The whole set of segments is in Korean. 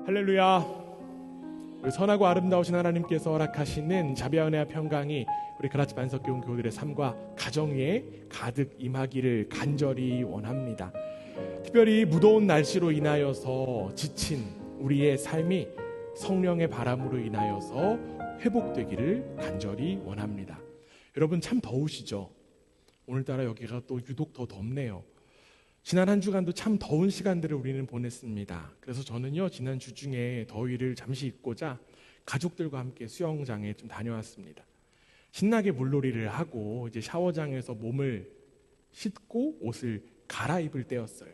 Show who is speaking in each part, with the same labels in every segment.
Speaker 1: 할렐루야. 우리 선하고 아름다우신 하나님께서 허락하시는 자비와 은혜와 평강이 우리 그라치 반석교훈 교우들의 삶과 가정 위에 가득 임하기를 간절히 원합니다. 특별히 무더운 날씨로 인하여서 지친 우리의 삶이 성령의 바람으로 인하여서 회복되기를 간절히 원합니다. 여러분 참 더우시죠? 오늘따라 여기가 또 유독 더 덥네요. 지난 한 주간도 참 더운 시간들을 우리는 보냈습니다. 그래서 저는요, 지난 주 중에 더위를 잠시 잊고자 가족들과 함께 수영장에 좀 다녀왔습니다. 신나게 물놀이를 하고 이제 샤워장에서 몸을 씻고 옷을 갈아입을 때였어요.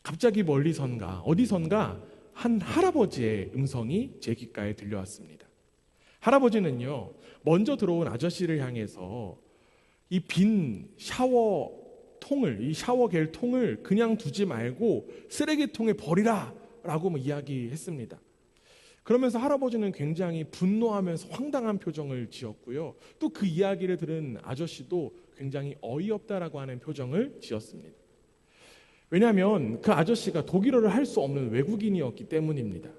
Speaker 1: 갑자기 멀리선가 어디선가 한 할아버지의 음성이 제 귓가에 들려왔습니다. 할아버지는요, 먼저 들어온 아저씨를 향해서 이 빈 이 샤워겔 통을 그냥 두지 말고 쓰레기통에 버리라 라고 이야기했습니다. 그러면서 할아버지는 굉장히 분노하면서 황당한 표정을 지었고요. 또 그 이야기를 들은 아저씨도 굉장히 어이없다라고 하는 표정을 지었습니다. 왜냐하면 그 아저씨가 독일어를 할 수 없는 외국인이었기 때문입니다.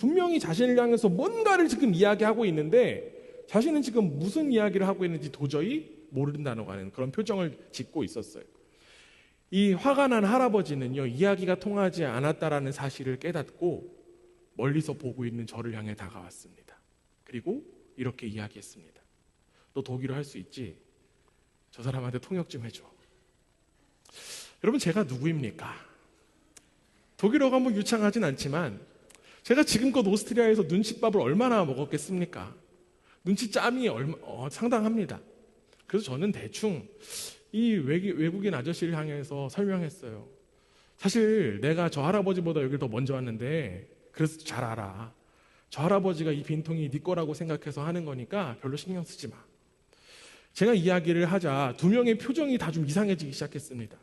Speaker 1: 분명히 자신을 향해서 뭔가를 지금 이야기하고 있는데 자신은 지금 무슨 이야기를 하고 있는지 도저히 모른다고 하는 그런 표정을 짓고 있었어요. 이 화가 난 할아버지는요, 이야기가 통하지 않았다라는 사실을 깨닫고 멀리서 보고 있는 저를 향해 다가왔습니다. 그리고 이렇게 이야기했습니다. 너 독일어 할 수 있지? 저 사람한테 통역 좀 해줘. 여러분, 제가 누구입니까? 독일어가 유창하진 않지만 제가 지금껏 오스트리아에서 눈칫밥을 얼마나 먹었겠습니까? 눈치짬이 상당합니다. 그래서 저는 대충 이 외국인 아저씨를 향해서 설명했어요. 사실 내가 저 할아버지보다 여기를 더 먼저 왔는데 그래서 잘 알아. 저 할아버지가 이 빈통이 네 거라고 생각해서 하는 거니까 별로 신경 쓰지 마. 제가 이야기를 하자 두 명의 표정이 다 좀 이상해지기 시작했습니다.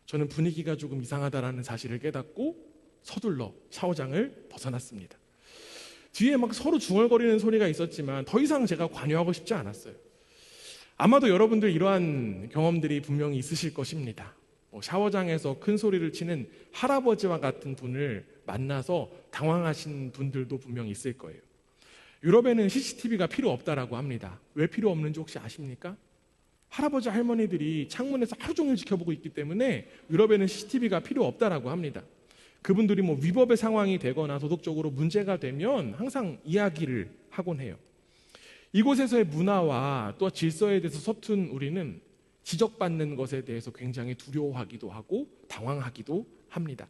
Speaker 1: 저는 분위기가 조금 이상하다라는 사실을 깨닫고 서둘러 샤워장을 벗어났습니다. 뒤에 서로 중얼거리는 소리가 있었지만 더 이상 제가 관여하고 싶지 않았어요. 아마도 여러분들 이러한 경험들이 분명히 있으실 것입니다. 샤워장에서 큰 소리를 치는 할아버지와 같은 분을 만나서 당황하신 분들도 분명히 있을 거예요. 유럽에는 CCTV가 필요 없다라고 합니다. 왜 필요 없는지 혹시 아십니까? 할아버지 할머니들이 창문에서 하루 종일 지켜보고 있기 때문에 유럽에는 CCTV가 필요 없다라고 합니다. 그분들이 위법의 상황이 되거나 도덕적으로 문제가 되면 항상 이야기를 하곤 해요. 이곳에서의 문화와 또 질서에 대해서 서툰 우리는 지적받는 것에 대해서 굉장히 두려워하기도 하고 당황하기도 합니다.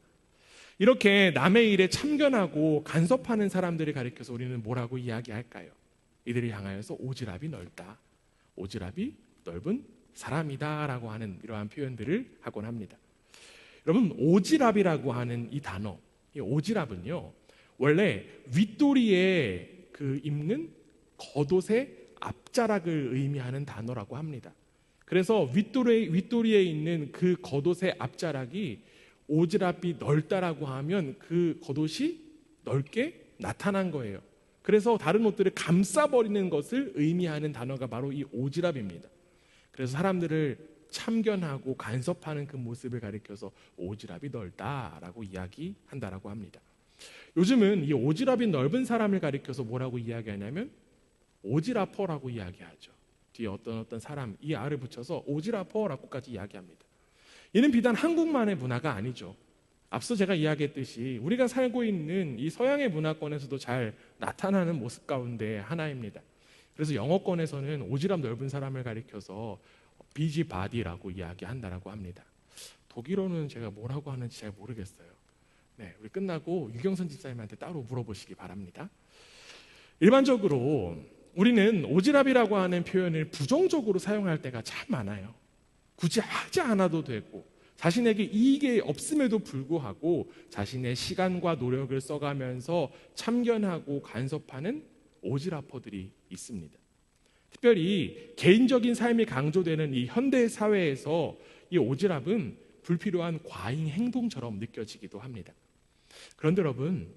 Speaker 1: 이렇게 남의 일에 참견하고 간섭하는 사람들을 가리켜서 우리는 뭐라고 이야기할까요? 이들을 향하여서 오지랖이 넓다, 오지랖이 넓은 사람이다 라고 하는 이러한 표현들을 하곤 합니다. 여러분, 오지랖이라고 하는 이 단어, 이 오지랖은요, 원래 윗도리에 입는 겉옷의 앞자락을 의미하는 단어라고 합니다. 그래서 윗도리에 있는 그 겉옷의 앞자락이 오지랖이 넓다라고 하면 그 겉옷이 넓게 나타난 거예요. 그래서 다른 옷들을 감싸버리는 것을 의미하는 단어가 바로 이 오지랖입니다. 그래서 사람들을 참견하고 간섭하는 그 모습을 가리켜서 오지랖이 넓다라고 이야기한다라고 합니다. 요즘은 이 오지랖이 넓은 사람을 가리켜서 뭐라고 이야기하냐면 오지라퍼라고 이야기하죠. 뒤에 어떤 사람 이 알을 붙여서 오지라퍼라고까지 이야기합니다. 이는 비단 한국만의 문화가 아니죠. 앞서 제가 이야기했듯이 우리가 살고 있는 이 서양의 문화권에서도 잘 나타나는 모습 가운데 하나입니다. 그래서 영어권에서는 오지랖 넓은 사람을 가리켜서 비지바디라고 이야기한다라고 합니다. 독일어는 제가 뭐라고 하는지 잘 모르겠어요. 네, 우리 끝나고 유경선 집사님한테 따로 물어보시기 바랍니다. 일반적으로 우리는 오지랖이라고 하는 표현을 부정적으로 사용할 때가 참 많아요. 굳이 하지 않아도 되고 자신에게 이익이 없음에도 불구하고 자신의 시간과 노력을 써가면서 참견하고 간섭하는 오지랖퍼들이 있습니다. 특별히 개인적인 삶이 강조되는 이 현대 사회에서 이 오지랖은 불필요한 과잉 행동처럼 느껴지기도 합니다. 그런데 여러분,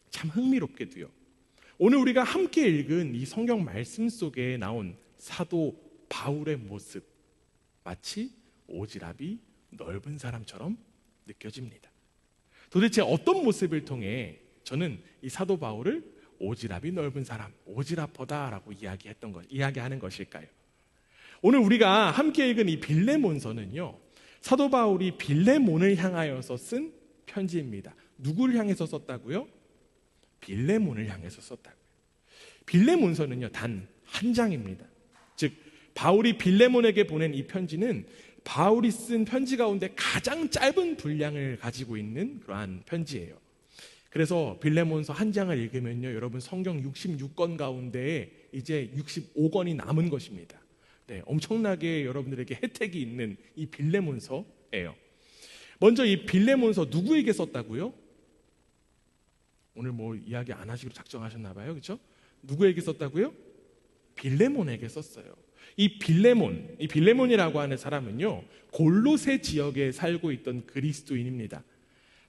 Speaker 1: 참 흥미롭게도요, 오늘 우리가 함께 읽은 이 성경 말씀 속에 나온 사도 바울의 모습, 마치 오지랖이 넓은 사람처럼 느껴집니다. 도대체 어떤 모습을 통해 저는 이 사도 바울을 오지랖이 넓은 사람, 오지랖퍼다라고 이야기하는 것일까요? 오늘 우리가 함께 읽은 이 빌레몬서는요, 사도 바울이 빌레몬을 향하여서 쓴 편지입니다. 누구를 향해서 썼다고요? 빌레몬을 향해서 썼다고요. 빌레몬서는요, 단 한 장입니다. 즉 바울이 빌레몬에게 보낸 이 편지는 바울이 쓴 편지 가운데 가장 짧은 분량을 가지고 있는 그러한 편지예요. 그래서 빌레몬서 한 장을 읽으면요, 여러분 성경 66권 가운데 이제 65권이 남은 것입니다. 네, 엄청나게 여러분들에게 혜택이 있는 이 빌레몬서예요. 먼저 이 빌레몬서 누구에게 썼다고요? 오늘 뭐 이야기 안 하시기로 작정하셨나 봐요. 그렇죠? 누구에게 썼다고요? 빌레몬에게 썼어요. 이 빌레몬이라고 하는 사람은요, 골로새 지역에 살고 있던 그리스도인입니다.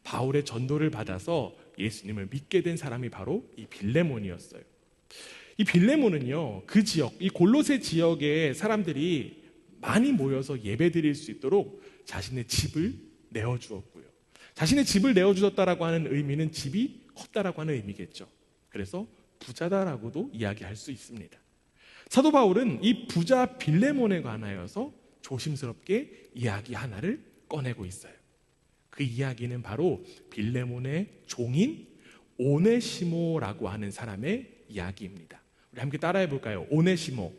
Speaker 1: 바울의 전도를 받아서 예수님을 믿게 된 사람이 바로 이 빌레몬이었어요. 이 빌레몬은요, 그 지역, 이 골로새 지역의 사람들이 많이 모여서 예배드릴 수 있도록 자신의 집을 내어주었고요. 자신의 집을 내어주었다라고 하는 의미는 집이 컸다라고 하는 의미겠죠. 그래서 부자다라고도 이야기할 수 있습니다. 사도 바울은 이 부자 빌레몬에 관하여서 조심스럽게 이야기 하나를 꺼내고 있어요. 그 이야기는 바로 빌레몬의 종인 오네시모라고 하는 사람의 이야기입니다. 우리 함께 따라해 볼까요? 오네시모.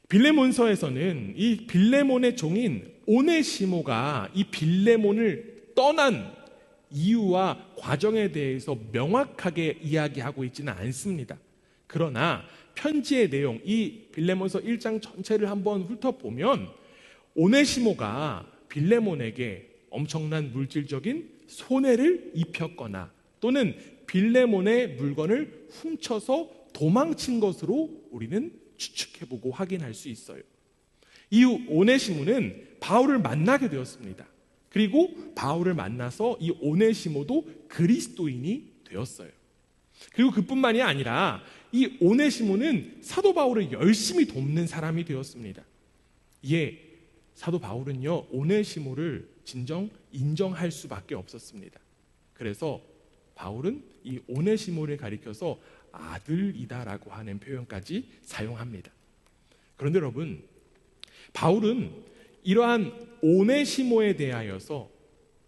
Speaker 1: 빌레몬서에서는 이 빌레몬의 종인 오네시모가 이 빌레몬을 떠난 이유와 과정에 대해서 명확하게 이야기하고 있지는 않습니다. 그러나 편지의 내용, 이 빌레몬서 1장 전체를 한번 훑어보면 오네시모가 빌레몬에게 엄청난 물질적인 손해를 입혔거나 또는 빌레몬의 물건을 훔쳐서 도망친 것으로 우리는 추측해보고 확인할 수 있어요. 이후 오네시모는 바울을 만나게 되었습니다. 그리고 바울을 만나서 이 오네시모도 그리스도인이 되었어요. 그리고 그뿐만이 아니라 이 오네시모는 사도 바울을 열심히 돕는 사람이 되었습니다. 이에 사도 바울은요, 오네시모를 진정 인정할 수밖에 없었습니다. 그래서 바울은 이 오네시모를 가리켜서 아들이다라고 하는 표현까지 사용합니다. 그런데 여러분, 바울은 이러한 오네시모에 대하여서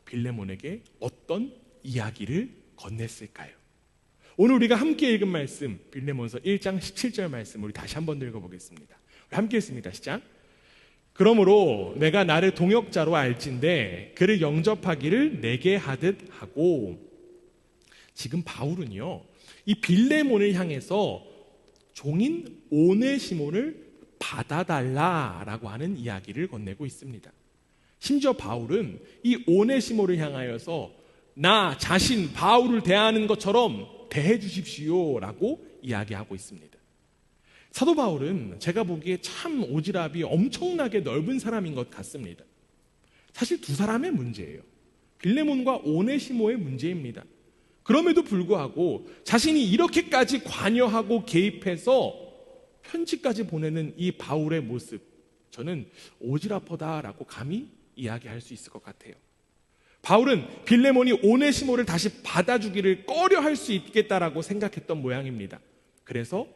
Speaker 1: 빌레몬에게 어떤 이야기를 건넸을까요? 오늘 우리가 함께 읽은 말씀, 빌레몬서 1장 17절 말씀 우리 다시 한번 읽어보겠습니다. 우리 함께 읽습니다. 시작. 그러므로 내가 나를 동역자로 알진대 그를 영접하기를 내게 하듯 하고. 지금 바울은요, 이 빌레몬을 향해서 종인 오네시모를 받아달라라고 하는 이야기를 건네고 있습니다. 심지어 바울은 이 오네시모를 향하여서 나 자신 바울을 대하는 것처럼 대해 주십시오라고 이야기하고 있습니다. 사도 바울은 제가 보기에 참 오지랖이 엄청나게 넓은 사람인 것 같습니다. 사실 두 사람의 문제예요. 빌레몬과 오네시모의 문제입니다. 그럼에도 불구하고 자신이 이렇게까지 관여하고 개입해서 편지까지 보내는 이 바울의 모습, 저는 오지랖퍼다라고 감히 이야기할 수 있을 것 같아요. 바울은 빌레몬이 오네시모를 다시 받아주기를 꺼려할 수 있겠다라고 생각했던 모양입니다. 그래서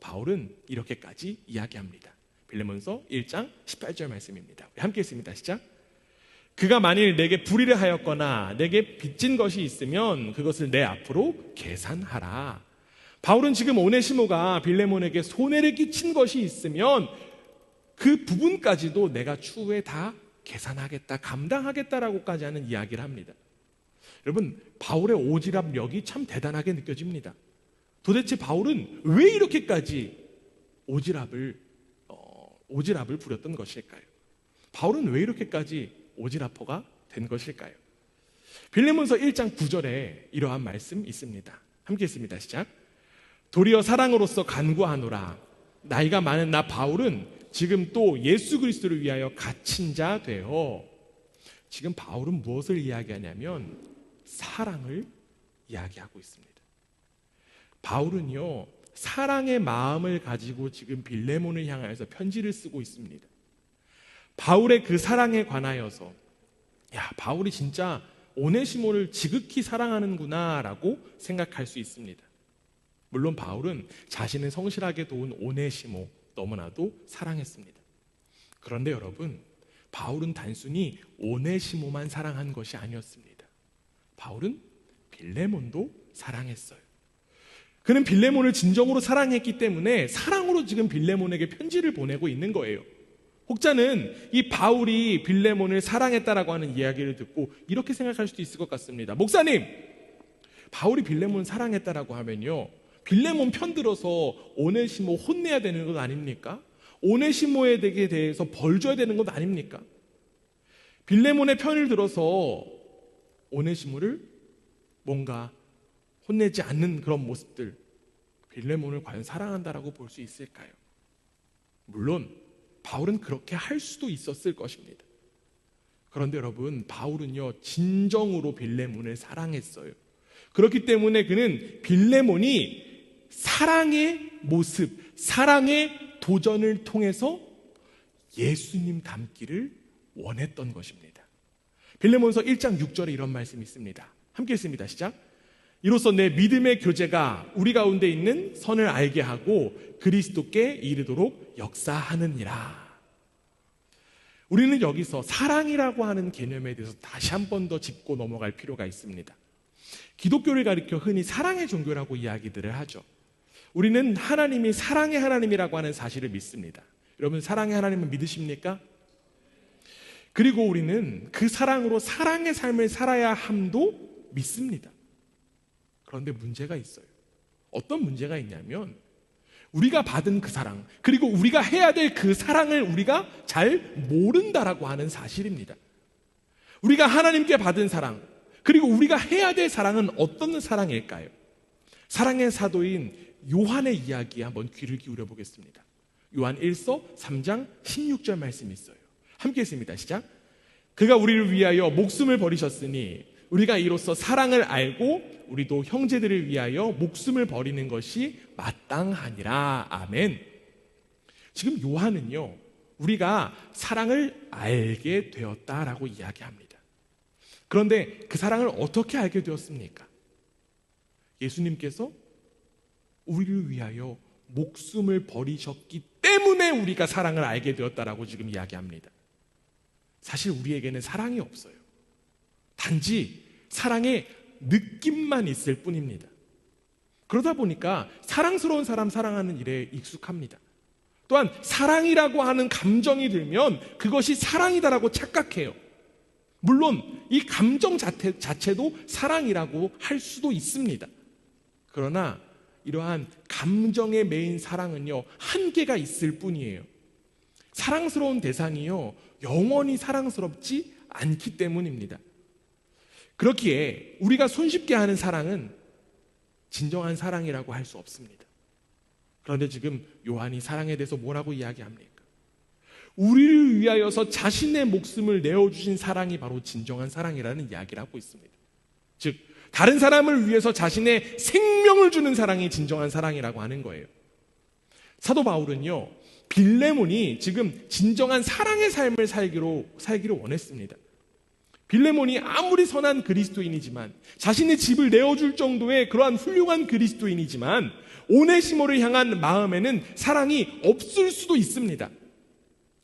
Speaker 1: 바울은 이렇게까지 이야기합니다. 빌레몬서 1장 18절 말씀입니다. 우리 함께 읽습니다. 시작. 그가 만일 내게 불의를 하였거나 내게 빚진 것이 있으면 그것을 내 앞으로 계산하라. 바울은 지금 오네시모가 빌레몬에게 손해를 끼친 것이 있으면 그 부분까지도 내가 추후에 다 계산하겠다, 감당하겠다라고까지 하는 이야기를 합니다. 여러분, 바울의 오지랖력이 참 대단하게 느껴집니다. 도대체 바울은 왜 이렇게까지 오지랖을 부렸던 것일까요? 바울은 왜 이렇게까지 오지랖퍼가 된 것일까요? 빌레몬서 1장 9절에 이러한 말씀 있습니다. 함께 읽습니다. 시작. 도리어 사랑으로서 간구하노라. 나이가 많은 나 바울은 지금 또 예수 그리스도를 위하여 갇힌 자 되어. 지금 바울은 무엇을 이야기하냐면 사랑을 이야기하고 있습니다. 바울은요, 사랑의 마음을 가지고 지금 빌레몬을 향하여서 편지를 쓰고 있습니다. 바울의 그 사랑에 관하여서, 야, 바울이 진짜 오네시모를 지극히 사랑하는구나라고 생각할 수 있습니다. 물론 바울은 자신을 성실하게 도운 오네시모 너무나도 사랑했습니다. 그런데 여러분, 바울은 단순히 오네시모만 사랑한 것이 아니었습니다. 바울은 빌레몬도 사랑했어요. 그는 빌레몬을 진정으로 사랑했기 때문에 사랑으로 지금 빌레몬에게 편지를 보내고 있는 거예요. 혹자는 이 바울이 빌레몬을 사랑했다라고 하는 이야기를 듣고 이렇게 생각할 수도 있을 것 같습니다. 목사님, 바울이 빌레몬을 사랑했다라고 하면요, 빌레몬 편들어서 오네시모 혼내야 되는 것 아닙니까? 오네시모에 대해서 벌 줘야 되는 것 아닙니까? 빌레몬의 편을 들어서 오네시모를 뭔가 혼내지 않는 그런 모습들, 빌레몬을 과연 사랑한다라고 볼 수 있을까요? 물론 바울은 그렇게 할 수도 있었을 것입니다. 그런데 여러분, 바울은요 진정으로 빌레몬을 사랑했어요. 그렇기 때문에 그는 빌레몬이 사랑의 모습, 사랑의 도전을 통해서 예수님 닮기를 원했던 것입니다. 빌레몬서 1장 6절에 이런 말씀이 있습니다. 함께 읽습니다. 시작. 이로써 내 믿음의 교제가 우리 가운데 있는 선을 알게 하고 그리스도께 이르도록 역사하느니라. 우리는 여기서 사랑이라고 하는 개념에 대해서 다시 한 번 더 짚고 넘어갈 필요가 있습니다. 기독교를 가리켜 흔히 사랑의 종교라고 이야기들을 하죠. 우리는 하나님이 사랑의 하나님이라고 하는 사실을 믿습니다. 여러분, 사랑의 하나님은 믿으십니까? 그리고 우리는 그 사랑으로 사랑의 삶을 살아야 함도 믿습니다. 그런데 문제가 있어요. 어떤 문제가 있냐면 우리가 받은 그 사랑, 그리고 우리가 해야 될 그 사랑을 우리가 잘 모른다라고 하는 사실입니다. 우리가 하나님께 받은 사랑, 그리고 우리가 해야 될 사랑은 어떤 사랑일까요? 사랑의 사도인 요한의 이야기에 한번 귀를 기울여 보겠습니다. 요한 1서 3장 16절 말씀이 있어요. 함께 읽습니다. 시작. 그가 우리를 위하여 목숨을 버리셨으니 우리가 이로써 사랑을 알고 우리도 형제들을 위하여 목숨을 버리는 것이 마땅하니라. 아멘. 지금 요한은요, 우리가 사랑을 알게 되었다라고 이야기합니다. 그런데 그 사랑을 어떻게 알게 되었습니까? 예수님께서 우리를 위하여 목숨을 버리셨기 때문에 우리가 사랑을 알게 되었다라고 지금 이야기합니다. 사실 우리에게는 사랑이 없어요. 단지 사랑의 느낌만 있을 뿐입니다. 그러다 보니까 사랑스러운 사람 사랑하는 일에 익숙합니다. 또한 사랑이라고 하는 감정이 들면 그것이 사랑이다라고 착각해요. 물론 이 감정 자체도 사랑이라고 할 수도 있습니다. 그러나 이러한 감정에 매인 사랑은요, 한계가 있을 뿐이에요. 사랑스러운 대상이요, 영원히 사랑스럽지 않기 때문입니다. 그렇기에 우리가 손쉽게 하는 사랑은 진정한 사랑이라고 할 수 없습니다. 그런데 지금 요한이 사랑에 대해서 뭐라고 이야기합니까? 우리를 위하여서 자신의 목숨을 내어주신 사랑이 바로 진정한 사랑이라는 이야기를 하고 있습니다. 즉, 다른 사람을 위해서 자신의 생명을 주는 사랑이 진정한 사랑이라고 하는 거예요. 사도 바울은요, 빌레몬이 지금 진정한 사랑의 삶을 살기로 원했습니다. 빌레몬이 아무리 선한 그리스도인이지만, 자신의 집을 내어줄 정도의 그러한 훌륭한 그리스도인이지만 오네시모를 향한 마음에는 사랑이 없을 수도 있습니다.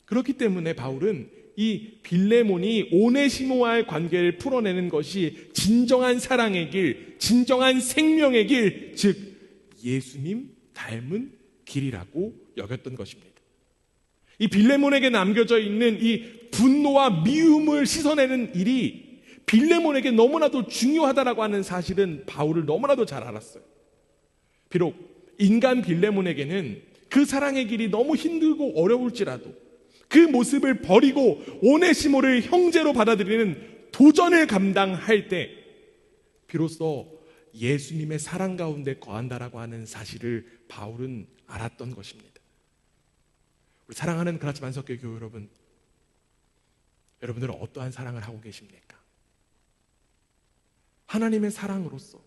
Speaker 1: 그렇기 때문에 바울은 이 빌레몬이 오네시모와의 관계를 풀어내는 것이 진정한 사랑의 길, 진정한 생명의 길, 즉 예수님 닮은 길이라고 여겼던 것입니다. 이 빌레몬에게 남겨져 있는 이 분노와 미움을 씻어내는 일이 빌레몬에게 너무나도 중요하다라고 하는 사실은 바울을 너무나도 잘 알았어요. 비록 인간 빌레몬에게는 그 사랑의 길이 너무 힘들고 어려울지라도 그 모습을 버리고 오네시모를 형제로 받아들이는 도전을 감당할 때 비로소 예수님의 사랑 가운데 거한다라고 하는 사실을 바울은 알았던 것입니다. 우리 사랑하는 그라치 만석교 교회 여러분, 여러분들은 어떠한 사랑을 하고 계십니까? 하나님의 사랑으로서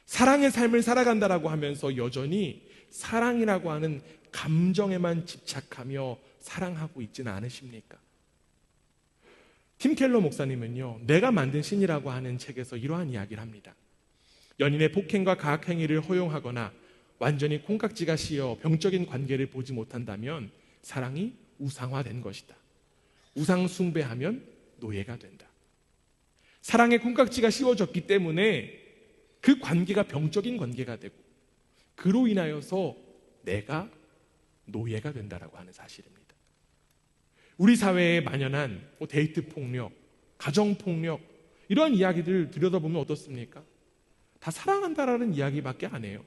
Speaker 1: 사랑의 삶을 살아간다라고 하면서 여전히 사랑이라고 하는 감정에만 집착하며 사랑하고 있지는 않으십니까? 팀 켈러 목사님은요, 내가 만든 신이라고 하는 책에서 이러한 이야기를 합니다. 연인의 폭행과 가학행위를 허용하거나 완전히 콩깍지가 씌어 병적인 관계를 보지 못한다면 사랑이 우상화된 것이다. 우상 숭배하면 노예가 된다. 사랑의 콩깍지가 씌워졌기 때문에 그 관계가 병적인 관계가 되고 그로 인하여서 내가 노예가 된다라고 하는 사실입니다. 우리 사회에 만연한 데이트 폭력, 가정 폭력 이런 이야기들 들여다보면 어떻습니까? 다 사랑한다라는 이야기밖에 안 해요.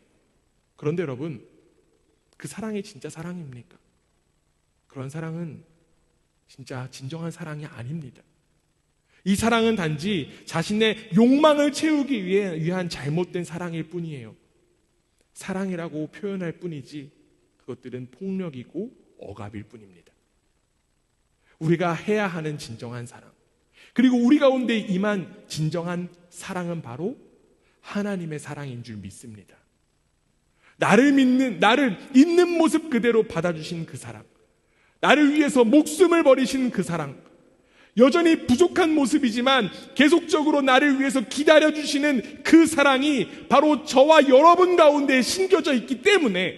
Speaker 1: 그런데 여러분, 그 사랑이 진짜 사랑입니까? 그런 사랑은 진짜 진정한 사랑이 아닙니다. 이 사랑은 단지 자신의 욕망을 채우기 위한 잘못된 사랑일 뿐이에요. 사랑이라고 표현할 뿐이지 그것들은 폭력이고 억압일 뿐입니다. 우리가 해야 하는 진정한 사랑, 그리고 우리 가운데 임한 진정한 사랑은 바로 하나님의 사랑인 줄 믿습니다. 나를 있는 모습 그대로 받아주신 그 사랑, 나를 위해서 목숨을 버리신 그 사랑, 여전히 부족한 모습이지만 계속적으로 나를 위해서 기다려주시는 그 사랑이 바로 저와 여러분 가운데 심겨져 있기 때문에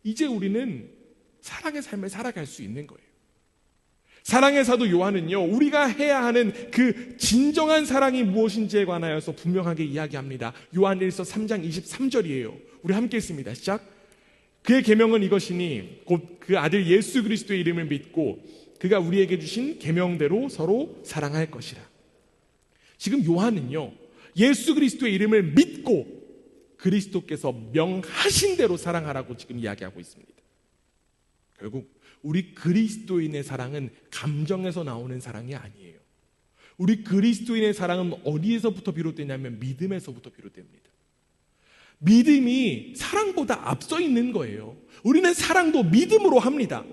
Speaker 1: 이제 우리는 사랑의 삶을 살아갈 수 있는 거예요. 사랑의 사도 요한은요, 우리가 해야 하는 그 진정한 사랑이 무엇인지에 관하여서 분명하게 이야기합니다. 요한일서 3장 23절이에요. 우리 함께 읽습니다. 시작. 그의 계명은 이것이니 곧 그 아들 예수 그리스도의 이름을 믿고 그가 우리에게 주신 계명대로 서로 사랑할 것이라. 지금 요한은요, 예수 그리스도의 이름을 믿고 그리스도께서 명하신 대로 사랑하라고 지금 이야기하고 있습니다. 결국 우리 그리스도인의 사랑은 감정에서 나오는 사랑이 아니에요. 우리 그리스도인의 사랑은 어디에서부터 비롯되냐면 믿음에서부터 비롯됩니다. 믿음이 사랑보다 앞서 있는 거예요. 우리는 사랑도 믿음으로 합니다.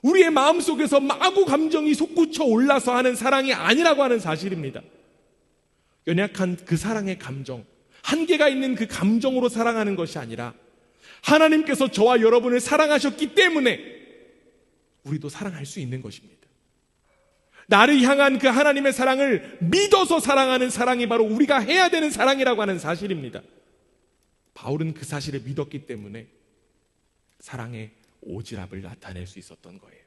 Speaker 1: 우리의 마음속에서 마구 감정이 솟구쳐 올라서 하는 사랑이 아니라고 하는 사실입니다. 연약한 그 사랑의 감정, 한계가 있는 그 감정으로 사랑하는 것이 아니라 하나님께서 저와 여러분을 사랑하셨기 때문에 우리도 사랑할 수 있는 것입니다. 나를 향한 그 하나님의 사랑을 믿어서 사랑하는 사랑이 바로 우리가 해야 되는 사랑이라고 하는 사실입니다. 바울은 그 사실을 믿었기 때문에 사랑의 오지랖을 나타낼 수 있었던 거예요.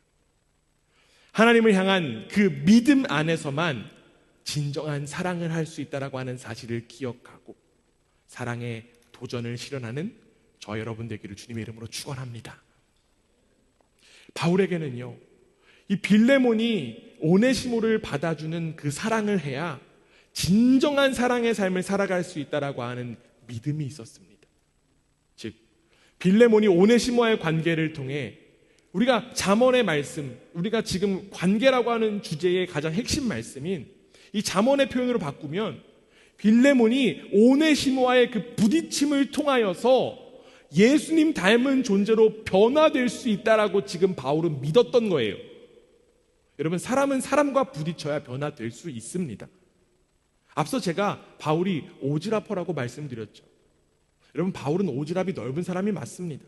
Speaker 1: 하나님을 향한 그 믿음 안에서만 진정한 사랑을 할 수 있다라고 하는 사실을 기억하고 사랑의 도전을 실현하는 저 여러분 되기를 주님의 이름으로 축원합니다. 바울에게는요, 이 빌레몬이 오네시모를 받아주는 그 사랑을 해야 진정한 사랑의 삶을 살아갈 수 있다라고 하는 믿음이 있었습니다. 즉, 빌레몬이 오네시모와의 관계를 통해 우리가 잠언의 말씀, 우리가 지금 관계라고 하는 주제의 가장 핵심 말씀인 이 잠언의 표현으로 바꾸면 빌레몬이 오네시모와의 그 부딪힘을 통하여서 예수님 닮은 존재로 변화될 수 있다라고 지금 바울은 믿었던 거예요. 여러분, 사람은 사람과 부딪혀야 변화될 수 있습니다. 앞서 제가 바울이 오지랖퍼라고 말씀드렸죠. 여러분, 바울은 오지랖이 넓은 사람이 맞습니다.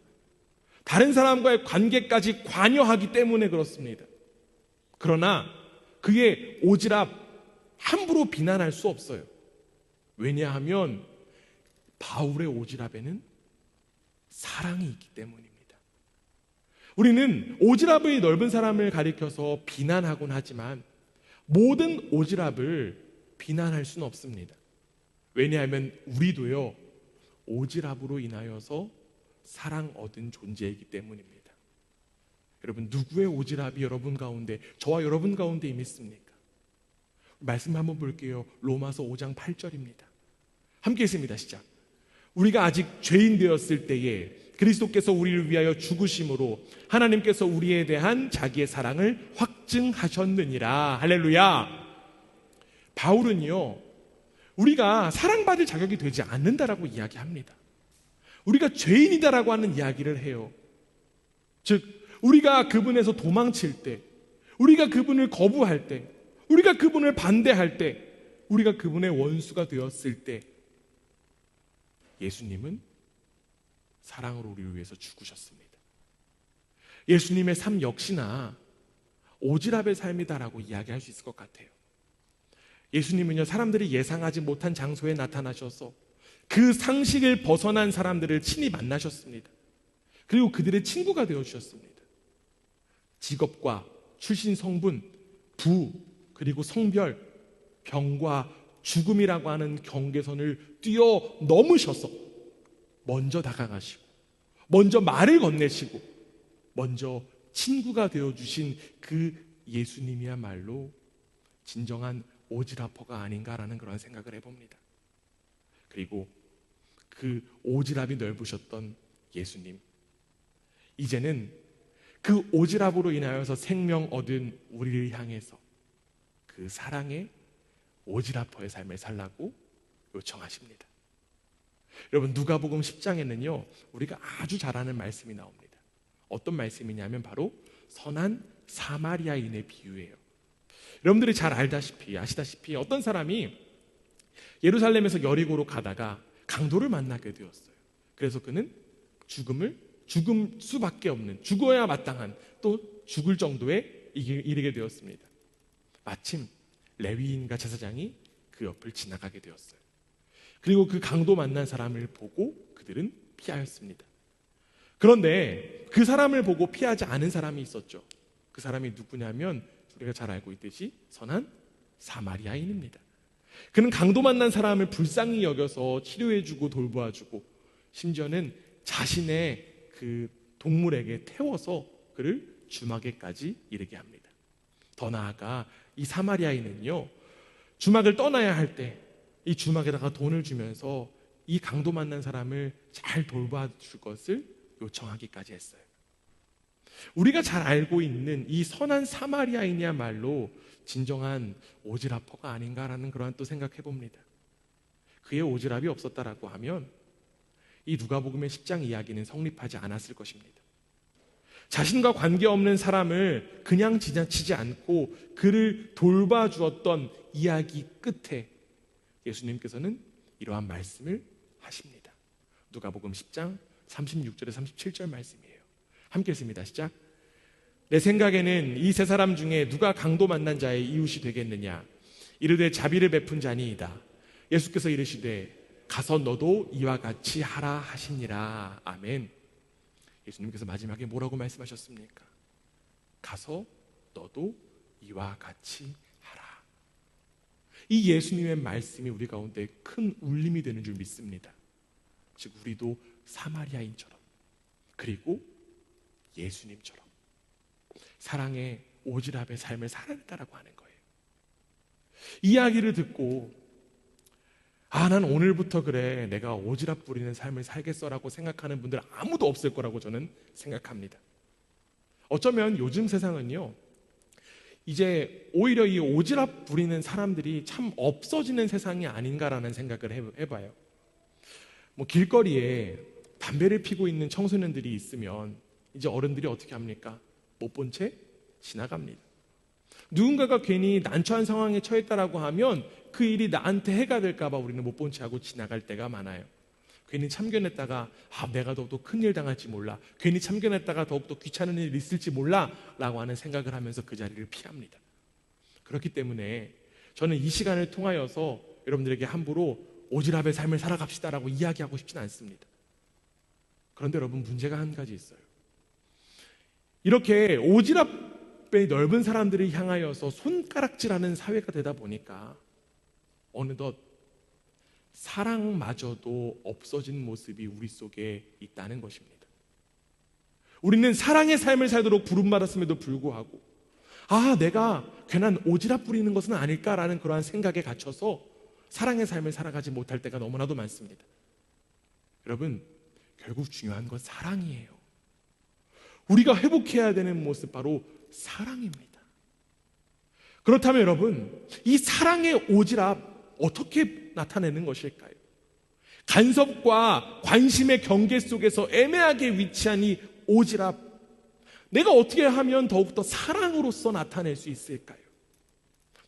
Speaker 1: 다른 사람과의 관계까지 관여하기 때문에 그렇습니다. 그러나 그의 오지랖 함부로 비난할 수 없어요. 왜냐하면 바울의 오지랖에는 사랑이 있기 때문입니다. 우리는 오지랖의 넓은 사람을 가리켜서 비난하곤 하지만 모든 오지랖을 비난할 수는 없습니다. 왜냐하면 우리도요, 오지랖으로 인하여서 사랑 얻은 존재이기 때문입니다. 여러분, 누구의 오지랖이 여러분 가운데, 저와 여러분 가운데 임했습니까? 말씀 한번 볼게요. 로마서 5장 8절입니다. 함께 읽습니다. 시작. 우리가 아직 죄인 되었을 때에 그리스도께서 우리를 위하여 죽으심으로 하나님께서 우리에 대한 자기의 사랑을 확증하셨느니라. 할렐루야. 바울은요, 우리가 사랑받을 자격이 되지 않는다라고 이야기합니다. 우리가 죄인이다라고 하는 이야기를 해요. 즉, 우리가 그분에서 도망칠 때, 우리가 그분을 거부할 때, 우리가 그분을 반대할 때, 우리가 그분의 원수가 되었을 때 예수님은 사랑으로 우리를 위해서 죽으셨습니다. 예수님의 삶 역시나 오지랖의 삶이다라고 이야기할 수 있을 것 같아요. 예수님은요, 사람들이 예상하지 못한 장소에 나타나셔서 그 상식을 벗어난 사람들을 친히 만나셨습니다. 그리고 그들의 친구가 되어주셨습니다. 직업과 출신 성분, 부, 그리고 성별, 병과 죽음이라고 하는 경계선을 뛰어넘으셔서 먼저 다가가시고, 먼저 말을 건네시고, 먼저 친구가 되어주신 그 예수님이야말로 진정한 오지랖퍼가 아닌가라는 그런 생각을 해봅니다. 그리고 그 오지랖이 넓으셨던 예수님, 이제는 그 오지랖으로 인하여서 생명 얻은 우리를 향해서 그 사랑의 오지랖퍼의 삶을 살라고 요청하십니다. 여러분, 누가복음 10장에는요 우리가 아주 잘 아는 말씀이 나옵니다. 어떤 말씀이냐면 바로 선한 사마리아인의 비유예요. 여러분들이 잘 아시다시피 어떤 사람이 예루살렘에서 여리고로 가다가 강도를 만나게 되었어요. 그래서 그는 죽을 수밖에 없는, 죽어야 마땅한, 또 죽을 정도에 이르게 되었습니다. 마침 레위인과 제사장이 그 옆을 지나가게 되었어요. 그리고 그 강도 만난 사람을 보고 그들은 피하였습니다. 그런데 그 사람을 보고 피하지 않은 사람이 있었죠. 그 사람이 누구냐면 우리가 잘 알고 있듯이 선한 사마리아인입니다. 그는 강도 만난 사람을 불쌍히 여겨서 치료해주고 돌보아주고, 심지어는 자신의 그 동물에게 태워서 그를 주막에까지 이르게 합니다. 더 나아가 이 사마리아인은요, 주막을 떠나야 할 때 이 주막에다가 돈을 주면서 이 강도 만난 사람을 잘 돌봐줄 것을 요청하기까지 했어요. 우리가 잘 알고 있는 이 선한 사마리아인이야말로 진정한 오지랖퍼가 아닌가라는 그러한 또 생각해 봅니다. 그의 오지랖이 없었다라고 하면 이 누가복음의 10장 이야기는 성립하지 않았을 것입니다. 자신과 관계없는 사람을 그냥 지나치지 않고 그를 돌봐주었던 이야기 끝에 예수님께서는 이러한 말씀을 하십니다. 누가복음 10장 36절에 37절 말씀이에요. 함께 읽습니다. 시작. 내 생각에는 이 세 사람 중에 누가 강도 만난 자의 이웃이 되겠느냐? 이르되 자비를 베푼 자니이다. 예수께서 이르시되 가서 너도 이와 같이 하라 하시니라. 아멘. 예수님께서 마지막에 뭐라고 말씀하셨습니까? 가서 너도 이와 같이 하라. 이 예수님의 말씀이 우리 가운데 큰 울림이 되는 줄 믿습니다. 즉 우리도 사마리아인처럼, 그리고 예수님처럼 사랑의 오지랖의 삶을 살아야 된다고 하는 거예요. 이야기를 듣고 난 오늘부터 그래, 내가 오지랖 부리는 삶을 살겠어라고 생각하는 분들 아무도 없을 거라고 저는 생각합니다. 어쩌면 요즘 세상은요, 이제 오히려 이 오지랖 부리는 사람들이 참 없어지는 세상이 아닌가라는 생각을 해봐요. 뭐 길거리에 담배를 피고 있는 청소년들이 있으면 이제 어른들이 어떻게 합니까? 못 본 채 지나갑니다. 누군가가 괜히 난처한 상황에 처했다라고 하면 그 일이 나한테 해가 될까 봐 우리는 못 본 채 하고 지나갈 때가 많아요. 괜히 참견했다가 내가 더욱더 큰일 당할지 몰라, 괜히 참견했다가 더욱더 귀찮은 일이 있을지 몰라 라고 하는 생각을 하면서 그 자리를 피합니다. 그렇기 때문에 저는 이 시간을 통하여서 여러분들에게 함부로 오지랖의 삶을 살아갑시다라고 이야기하고 싶지는 않습니다. 그런데 여러분, 문제가 한 가지 있어요. 이렇게 오지랖의 넓은 사람들을 향하여서 손가락질하는 사회가 되다 보니까 어느덧 사랑마저도 없어진 모습이 우리 속에 있다는 것입니다. 우리는 사랑의 삶을 살도록 부름받았음에도 불구하고 내가 괜한 오지랖 부리는 것은 아닐까라는 그러한 생각에 갇혀서 사랑의 삶을 살아가지 못할 때가 너무나도 많습니다. 여러분, 결국 중요한 건 사랑이에요. 우리가 회복해야 되는 모습 바로 사랑입니다. 그렇다면 여러분, 이 사랑의 오지랖 어떻게 나타내는 것일까요? 간섭과 관심의 경계 속에서 애매하게 위치한 이 오지랖, 내가 어떻게 하면 더욱더 사랑으로서 나타낼 수 있을까요?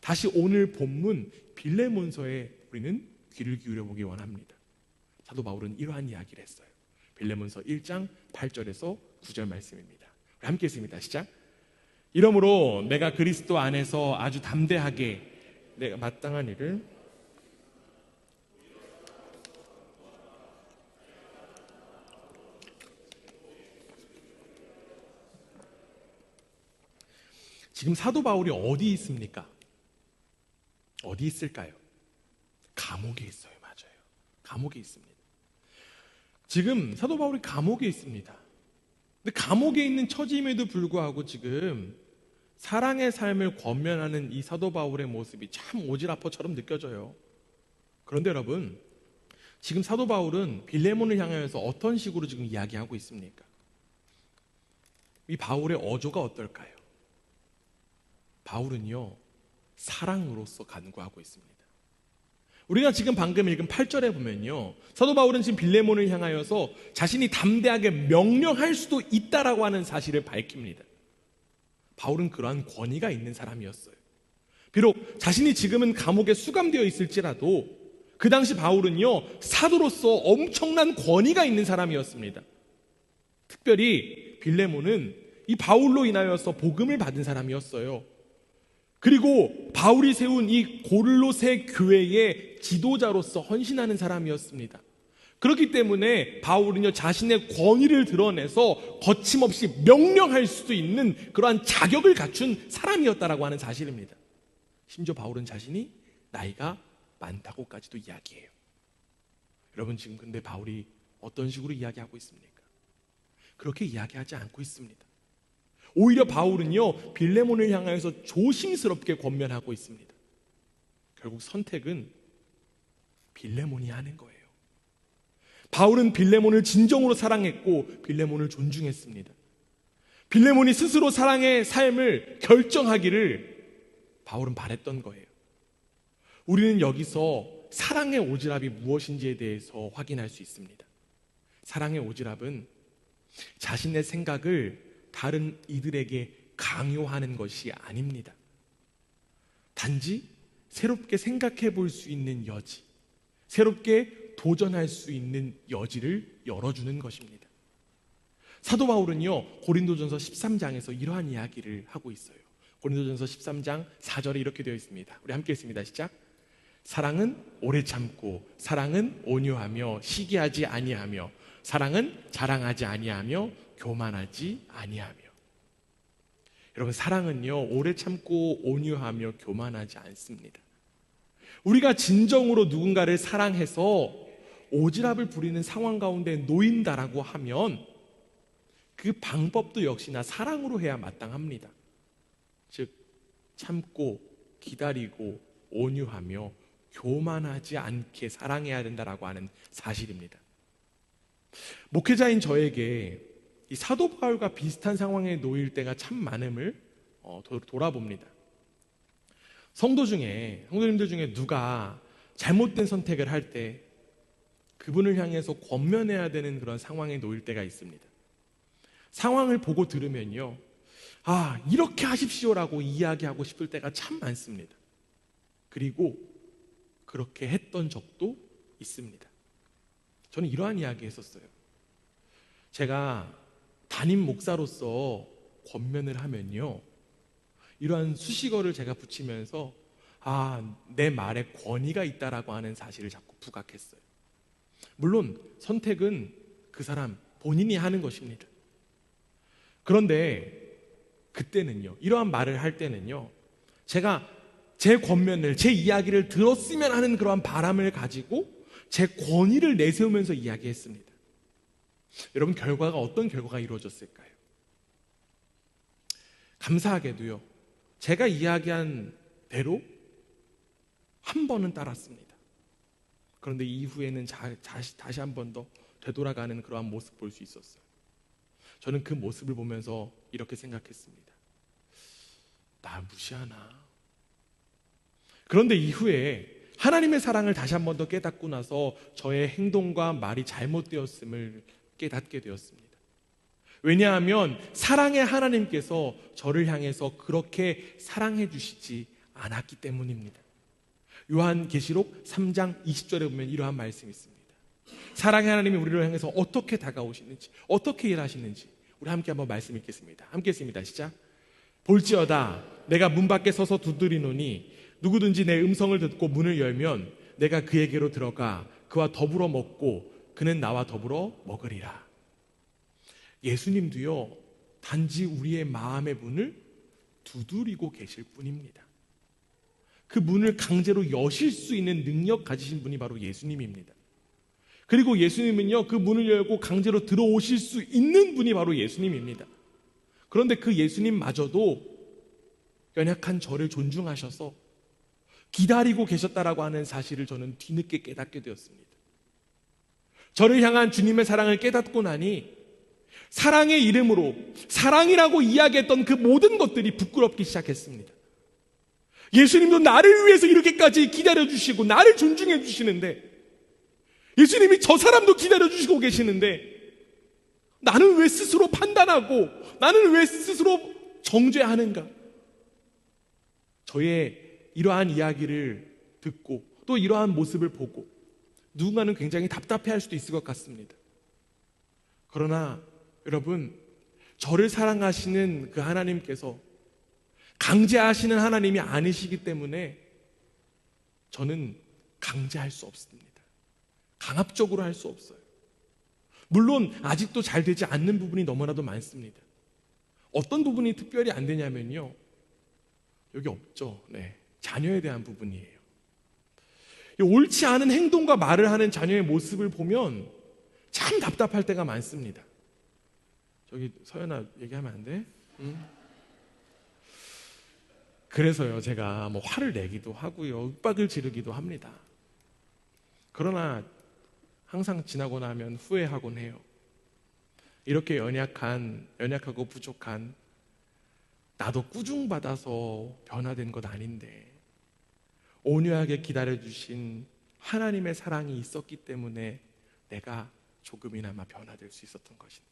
Speaker 1: 다시 오늘 본문 빌레몬서에 우리는 귀를 기울여 보기 원합니다. 사도 바울은 이러한 이야기를 했어요. 빌레몬서 1장 8절에서 9절 말씀입니다. 우리 함께 읽습니다. 시작. 이러므로 내가 그리스도 안에서 아주 담대하게 내가 마땅한 일을 지금 사도 바울이 어디 있습니까? 어디 있을까요? 감옥에 있어요. 맞아요. 감옥에 있습니다. 지금 사도 바울이 감옥에 있습니다. 근데 감옥에 있는 처지임에도 불구하고 지금 사랑의 삶을 권면하는 이 사도 바울의 모습이 참 오지라퍼처럼 느껴져요. 그런데 여러분, 지금 사도 바울은 빌레몬을 향하여서 어떤 식으로 지금 이야기하고 있습니까? 이 바울의 어조가 어떨까요? 바울은요, 사랑으로서 간구하고 있습니다. 우리가 지금 방금 읽은 8절에 보면요, 사도 바울은 지금 빌레몬을 향하여서 자신이 담대하게 명령할 수도 있다라고 하는 사실을 밝힙니다. 바울은 그러한 권위가 있는 사람이었어요. 비록 자신이 지금은 감옥에 수감되어 있을지라도 그 당시 바울은요, 사도로서 엄청난 권위가 있는 사람이었습니다. 특별히 빌레몬은 이 바울로 인하여서 복음을 받은 사람이었어요. 그리고 바울이 세운 이 고를로새 교회의 지도자로서 헌신하는 사람이었습니다. 그렇기 때문에 바울은요, 자신의 권위를 드러내서 거침없이 명령할 수도 있는 그러한 자격을 갖춘 사람이었다라고 하는 사실입니다. 심지어 바울은 자신이 나이가 많다고까지도 이야기해요. 여러분, 지금 근데 바울이 어떤 식으로 이야기하고 있습니까? 그렇게 이야기하지 않고 있습니다. 오히려 바울은요, 빌레몬을 향하여서 조심스럽게 권면하고 있습니다. 결국 선택은 빌레몬이 하는 거예요. 바울은 빌레몬을 진정으로 사랑했고 빌레몬을 존중했습니다. 빌레몬이 스스로 사랑의 삶을 결정하기를 바울은 바랬던 거예요. 우리는 여기서 사랑의 오지랖이 무엇인지에 대해서 확인할 수 있습니다. 사랑의 오지랖은 자신의 생각을 다른 이들에게 강요하는 것이 아닙니다. 단지 새롭게 생각해 볼 수 있는 여지, 새롭게 도전할 수 있는 여지를 열어주는 것입니다. 사도 바울은요, 고린도전서 13장에서 이러한 이야기를 하고 있어요. 고린도전서 13장 4절에 이렇게 되어 있습니다. 우리 함께 읽습니다. 시작. 사랑은 오래 참고, 사랑은 온유하며, 시기하지 아니하며, 사랑은 자랑하지 아니하며, 교만하지 아니하며. 여러분, 사랑은요, 오래 참고 온유하며 교만하지 않습니다. 우리가 진정으로 누군가를 사랑해서 오지랖을 부리는 상황 가운데 놓인다라고 하면 그 방법도 역시나 사랑으로 해야 마땅합니다. 즉, 참고 기다리고 온유하며 교만하지 않게 사랑해야 된다라고 하는 사실입니다. 목회자인 저에게 이 사도 바울과 비슷한 상황에 놓일 때가 참 많음을 돌아봅니다. 성도님들 중에 누가 잘못된 선택을 할 때 그분을 향해서 권면해야 되는 그런 상황에 놓일 때가 있습니다. 상황을 보고 들으면요, 아, 이렇게 하십시오라고 이야기하고 싶을 때가 참 많습니다. 그리고 그렇게 했던 적도 있습니다. 저는 이러한 이야기 했었어요. 제가 담임 목사로서 권면을 하면요, 이러한 수식어를 제가 붙이면서 아, 내 말에 권위가 있다라고 하는 사실을 자꾸 부각했어요. 물론 선택은 그 사람 본인이 하는 것입니다. 그런데 그때는요, 이러한 말을 할 때는요, 제가 제 권면을, 제 이야기를 들었으면 하는 그러한 바람을 가지고 제 권위를 내세우면서 이야기했습니다. 여러분, 결과가 어떤 결과가 이루어졌을까요? 감사하게도요, 제가 이야기한 대로 한 번은 따랐습니다. 그런데 이후에는 다시 한 번 더 되돌아가는 그러한 모습 볼 수 있었어요. 저는 그 모습을 보면서 이렇게 생각했습니다. 나 무시하나? 그런데 이후에 하나님의 사랑을 다시 한 번 더 깨닫고 나서 저의 행동과 말이 잘못되었음을 깨닫게 되었습니다. 왜냐하면 사랑의 하나님께서 저를 향해서 그렇게 사랑해 주시지 않았기 때문입니다. 요한계시록 3장 20절에 보면 이러한 말씀이 있습니다. 사랑의 하나님이 우리를 향해서 어떻게 다가오시는지, 어떻게 일하시는지 우리 함께 한번 말씀 읽겠습니다. 함께 읽습니다. 시작. 볼지어다 내가 문 밖에 서서 두드리노니 누구든지 내 음성을 듣고 문을 열면 내가 그에게로 들어가 그와 더불어 먹고 그는 나와 더불어 먹으리라. 예수님도요, 단지 우리의 마음의 문을 두드리고 계실 뿐입니다. 그 문을 강제로 여실 수 있는 능력 가지신 분이 바로 예수님입니다. 그리고 예수님은요, 그 문을 열고 강제로 들어오실 수 있는 분이 바로 예수님입니다. 그런데 그 예수님마저도 연약한 저를 존중하셔서 기다리고 계셨다라고 하는 사실을 저는 뒤늦게 깨닫게 되었습니다. 저를 향한 주님의 사랑을 깨닫고 나니 사랑의 이름으로 사랑이라고 이야기했던 그 모든 것들이 부끄럽기 시작했습니다. 예수님도 나를 위해서 이렇게까지 기다려주시고 나를 존중해 주시는데, 예수님이 저 사람도 기다려주시고 계시는데 나는 왜 스스로 판단하고 나는 왜 스스로 정죄하는가? 저의 이러한 이야기를 듣고 또 이러한 모습을 보고 누군가는 굉장히 답답해할 수도 있을 것 같습니다. 그러나 여러분, 저를 사랑하시는 그 하나님께서 강제하시는 하나님이 아니시기 때문에 저는 강제할 수 없습니다. 강압적으로 할 수 없어요. 물론 아직도 잘 되지 않는 부분이 너무나도 많습니다. 어떤 부분이 특별히 안 되냐면요, 여기 없죠. 네, 자녀에 대한 부분이에요. 옳지 않은 행동과 말을 하는 자녀의 모습을 보면 참 답답할 때가 많습니다. 저기 서연아, 얘기하면 안 돼? 응? 그래서요, 제가 뭐 화를 내기도 하고요, 윽박을 지르기도 합니다. 그러나 항상 지나고 나면 후회하곤 해요. 이렇게 연약하고 부족한 나도 꾸중받아서 변화된 것 아닌데 온유하게 기다려주신 하나님의 사랑이 있었기 때문에 내가 조금이나마 변화될 수 있었던 것인데.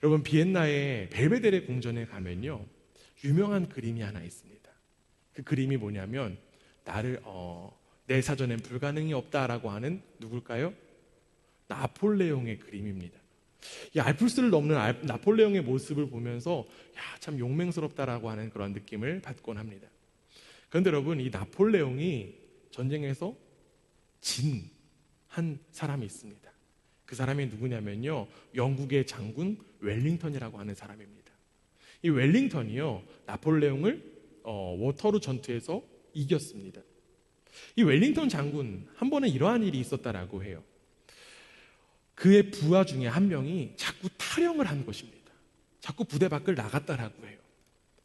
Speaker 1: 여러분, 비엔나의 벨베데레 궁전에 가면요, 유명한 그림이 하나 있습니다. 그 그림이 뭐냐면 내 사전엔 불가능이 없다라고 하는 누굴까요? 나폴레옹의 그림입니다. 이 알프스를 넘는 나폴레옹의 모습을 보면서 참 용맹스럽다라고 하는 그런 느낌을 받곤 합니다. 그런데 여러분, 이 나폴레옹이 전쟁에서 진 한 사람이 있습니다. 그 사람이 누구냐면요, 영국의 장군 웰링턴이라고 하는 사람입니다. 이 웰링턴이요, 나폴레옹을 워터루 전투에서 이겼습니다. 이 웰링턴 장군 한 번은 이러한 일이 있었다라고 해요. 그의 부하 중에 한 명이 자꾸 탈영을 한 것입니다. 자꾸 부대 밖을 나갔다라고 해요.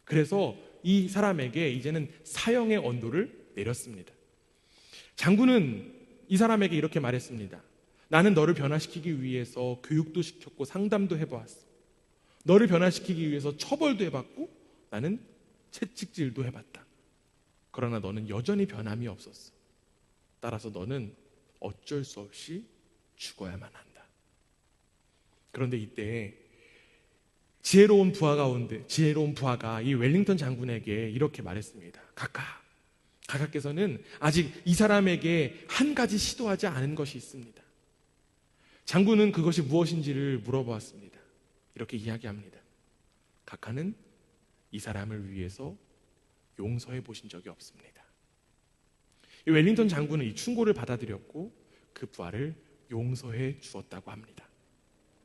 Speaker 1: 그래서 이 사람에게 이제는 사형의 언도를 내렸습니다. 장군은 이 사람에게 이렇게 말했습니다. 나는 너를 변화시키기 위해서 교육도 시켰고 상담도 해보았어. 너를 변화시키기 위해서 처벌도 해봤고 나는 채찍질도 해봤다. 그러나 너는 여전히 변함이 없었어. 따라서 너는 어쩔 수 없이 죽어야만 한다. 그런데 이때 지혜로운 부하가 이 웰링턴 장군에게 이렇게 말했습니다. 가까께서는 아직 이 사람에게 한 가지 시도하지 않은 것이 있습니다. 장군은 그것이 무엇인지를 물어보았습니다. 이렇게 이야기합니다. 가까는 이 사람을 위해서 용서해 보신 적이 없습니다. 이 웰링턴 장군은 이 충고를 받아들였고 그 부하를 용서해 주었다고 합니다.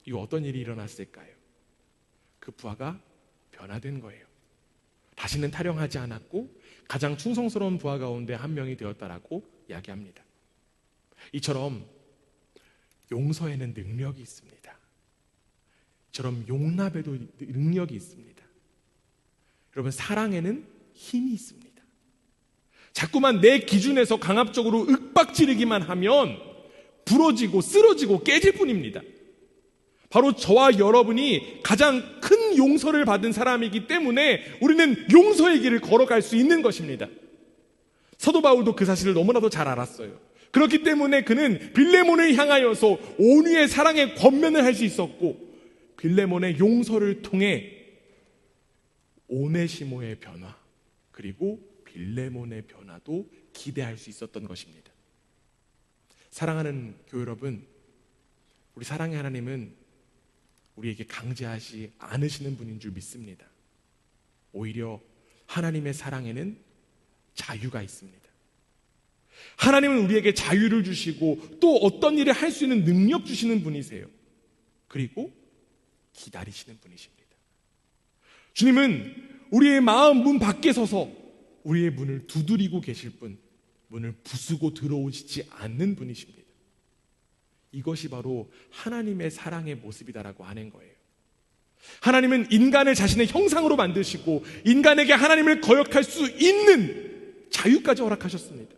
Speaker 1: 이거 어떤 일이 일어났을까요? 그 부하가 변화된 거예요. 다시는 탈영하지 않았고 가장 충성스러운 부하 가운데 한 명이 되었다라고 이야기합니다. 이처럼 용서에는 능력이 있습니다. 이처럼 용납에도 능력이 있습니다. 여러분, 사랑에는 힘이 있습니다. 자꾸만 내 기준에서 강압적으로 윽박지르기만 하면 부러지고 쓰러지고 깨질 뿐입니다. 바로 저와 여러분이 가장 큰 용서를 받은 사람이기 때문에 우리는 용서의 길을 걸어갈 수 있는 것입니다. 사도 바울도 그 사실을 너무나도 잘 알았어요. 그렇기 때문에 그는 빌레몬을 향하여서 온유의 사랑의 권면을 할 수 있었고, 빌레몬의 용서를 통해 오네시모의 변화, 그리고 빌레몬의 변화도 기대할 수 있었던 것입니다. 사랑하는 교회 여러분, 우리 사랑의 하나님은 우리에게 강제하지 않으시는 분인 줄 믿습니다. 오히려 하나님의 사랑에는 자유가 있습니다. 하나님은 우리에게 자유를 주시고 또 어떤 일을 할 수 있는 능력 주시는 분이세요. 그리고 기다리시는 분이십니다. 주님은 우리의 마음 문 밖에 서서 우리의 문을 두드리고 계실 뿐, 문을 부수고 들어오시지 않는 분이십니다. 이것이 바로 하나님의 사랑의 모습이다라고 하는 거예요. 하나님은 인간을 자신의 형상으로 만드시고 인간에게 하나님을 거역할 수 있는 자유까지 허락하셨습니다.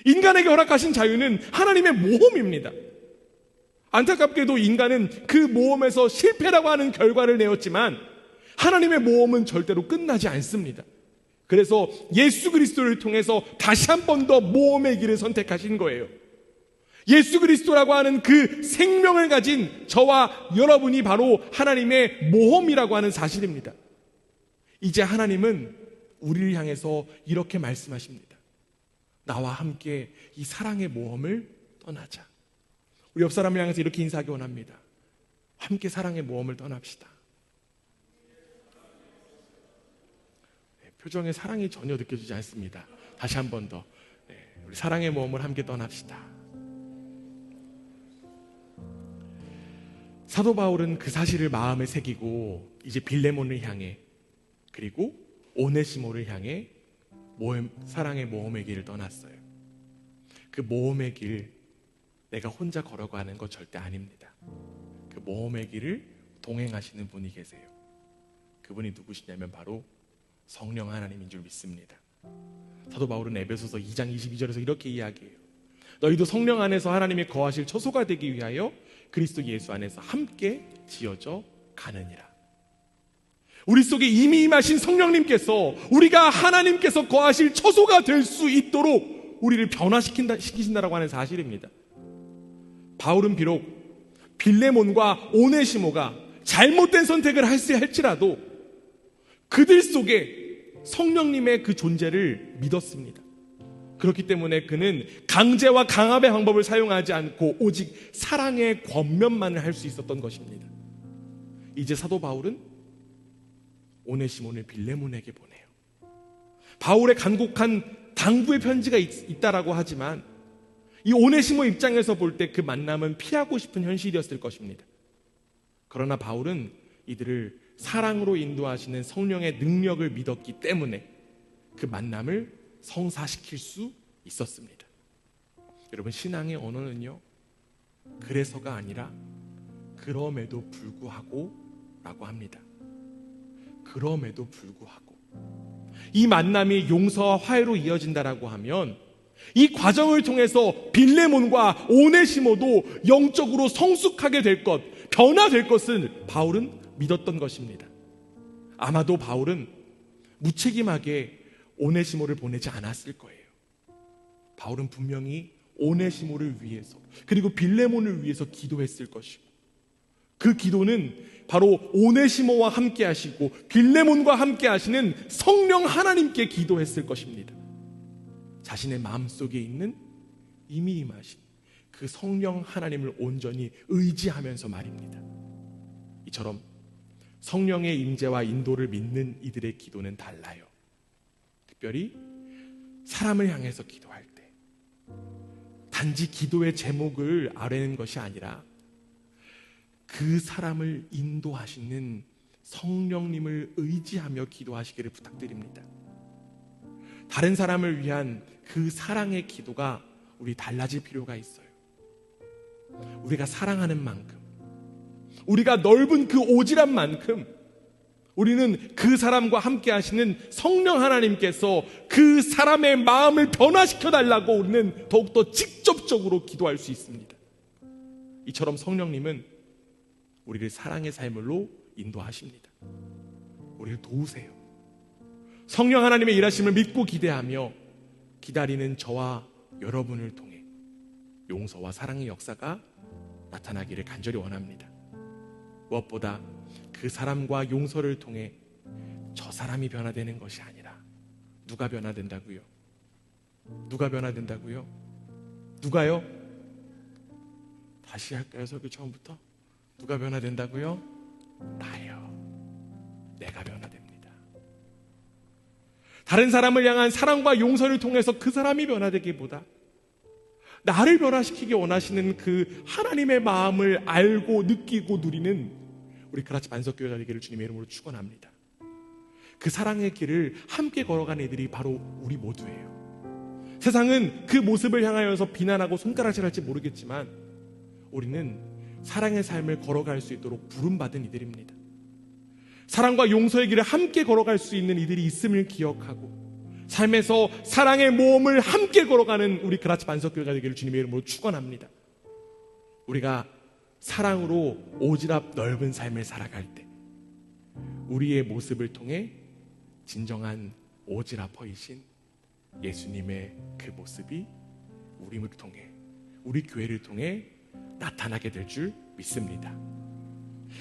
Speaker 1: 인간에게 허락하신 자유는 하나님의 모험입니다. 안타깝게도 인간은 그 모험에서 실패라고 하는 결과를 내었지만 하나님의 모험은 절대로 끝나지 않습니다. 그래서 예수 그리스도를 통해서 다시 한 번 더 모험의 길을 선택하신 거예요. 예수 그리스도라고 하는 그 생명을 가진 저와 여러분이 바로 하나님의 모험이라고 하는 사실입니다. 이제 하나님은 우리를 향해서 이렇게 말씀하십니다. 나와 함께 이 사랑의 모험을 떠나자. 우리 옆 사람을 향해서 이렇게 인사하기 원합니다. 함께 사랑의 모험을 떠납시다. 표정에 사랑이 전혀 느껴지지 않습니다. 다시 한 번 더 우리 사랑의 모험을 함께 떠납시다. 사도 바울은 그 사실을 마음에 새기고 이제 빌레몬을 향해 그리고 오네시모를 향해 사랑의 모험의 길을 떠났어요. 그 모험의 길 내가 혼자 걸어가는 거 절대 아닙니다. 그 모험의 길을 동행하시는 분이 계세요. 그분이 누구시냐면 바로 성령 하나님인 줄 믿습니다. 사도 바울은 에베소서 2장 22절에서 이렇게 이야기해요. 너희도 성령 안에서 하나님이 거하실 처소가 되기 위하여 그리스도 예수 안에서 함께 지어져 가느니라. 우리 속에 이미 임하신 성령님께서 우리가 하나님께서 거하실 처소가 될 수 있도록 우리를 변화시키신다라고 하는 사실입니다. 바울은 비록 빌레몬과 오네시모가 잘못된 선택을 할지라도 그들 속에 성령님의 그 존재를 믿었습니다. 그렇기 때문에 그는 강제와 강압의 방법을 사용하지 않고 오직 사랑의 권면만을 할 수 있었던 것입니다. 이제 사도 바울은 오네시몬을 빌레몬에게 보내요. 바울의 간곡한 당부의 편지가 있다라고 하지만 이 오네시모 입장에서 볼 때 그 만남은 피하고 싶은 현실이었을 것입니다. 그러나 바울은 이들을 사랑으로 인도하시는 성령의 능력을 믿었기 때문에 그 만남을 성사시킬 수 있었습니다. 여러분, 신앙의 언어는요, 그래서가 아니라 그럼에도 불구하고 라고 합니다. 그럼에도 불구하고 이 만남이 용서와 화해로 이어진다라고 하면 이 과정을 통해서 빌레몬과 오네시모도 영적으로 성숙하게 될 것, 변화될 것을 바울은 믿었던 것입니다. 아마도 바울은 무책임하게 오네시모를 보내지 않았을 거예요. 바울은 분명히 오네시모를 위해서 그리고 빌레몬을 위해서 기도했을 것이고 그 기도는 바로 오네시모와 함께 하시고 빌레몬과 함께 하시는 성령 하나님께 기도했을 것입니다. 자신의 마음속에 있는 이미 임하신 그 성령 하나님을 온전히 의지하면서 말입니다. 이처럼 성령의 임재와 인도를 믿는 이들의 기도는 달라요. 특별히 사람을 향해서 기도할 때 단지 기도의 제목을 아뢰는 것이 아니라 그 사람을 인도하시는 성령님을 의지하며 기도하시기를 부탁드립니다. 다른 사람을 위한 그 사랑의 기도가 우리 달라질 필요가 있어요. 우리가 사랑하는 만큼, 우리가 넓은 그 오지랖 만큼 우리는 그 사람과 함께 하시는 성령 하나님께서 그 사람의 마음을 변화시켜 달라고 우리는 더욱더 직접적으로 기도할 수 있습니다. 이처럼 성령님은 우리를 사랑의 삶으로 인도하십니다. 우리를 도우세요. 성령 하나님의 일하심을 믿고 기대하며 기다리는 저와 여러분을 통해 용서와 사랑의 역사가 나타나기를 간절히 원합니다. 무엇보다 그 사람과 용서를 통해 저 사람이 변화되는 것이 아니라 누가 변화된다고요? 누가 변화된다고요? 누가요? 다시 할까요? 설교 처음부터? 누가 변화된다고요? 나요. 내가 변화됩니다. 다른 사람을 향한 사랑과 용서를 통해서 그 사람이 변화되기보다 나를 변화시키기 원하시는 그 하나님의 마음을 알고 느끼고 누리는 우리 그라치 반석교회가 되기를 주님의 이름으로 축원합니다. 그 사랑의 길을 함께 걸어간 이들이 바로 우리 모두예요. 세상은 그 모습을 향하여서 비난하고 손가락질할지 모르겠지만 우리는 사랑의 삶을 걸어갈 수 있도록 부름받은 이들입니다. 사랑과 용서의 길을 함께 걸어갈 수 있는 이들이 있음을 기억하고 삶에서 사랑의 모험을 함께 걸어가는 우리 그라치 반석교회가 되기를 주님의 이름으로 축원합니다. 우리가 사랑으로 오지랖 넓은 삶을 살아갈 때 우리의 모습을 통해 진정한 오지랖퍼이신 예수님의 그 모습이 우리를 통해 우리 교회를 통해 나타나게 될 줄 믿습니다.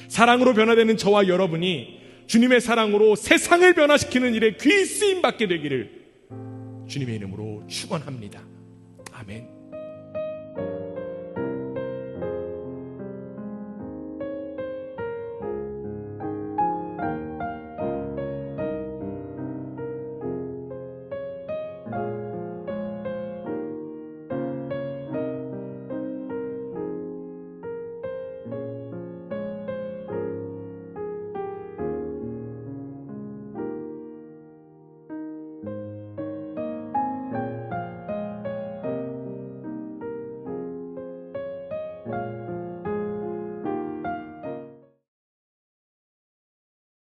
Speaker 1: 사랑으로 변화되는 저와 여러분이 주님의 사랑으로 세상을 변화시키는 일에 귀 쓰임 받게 되기를 주님의 이름으로 축원합니다. 아멘.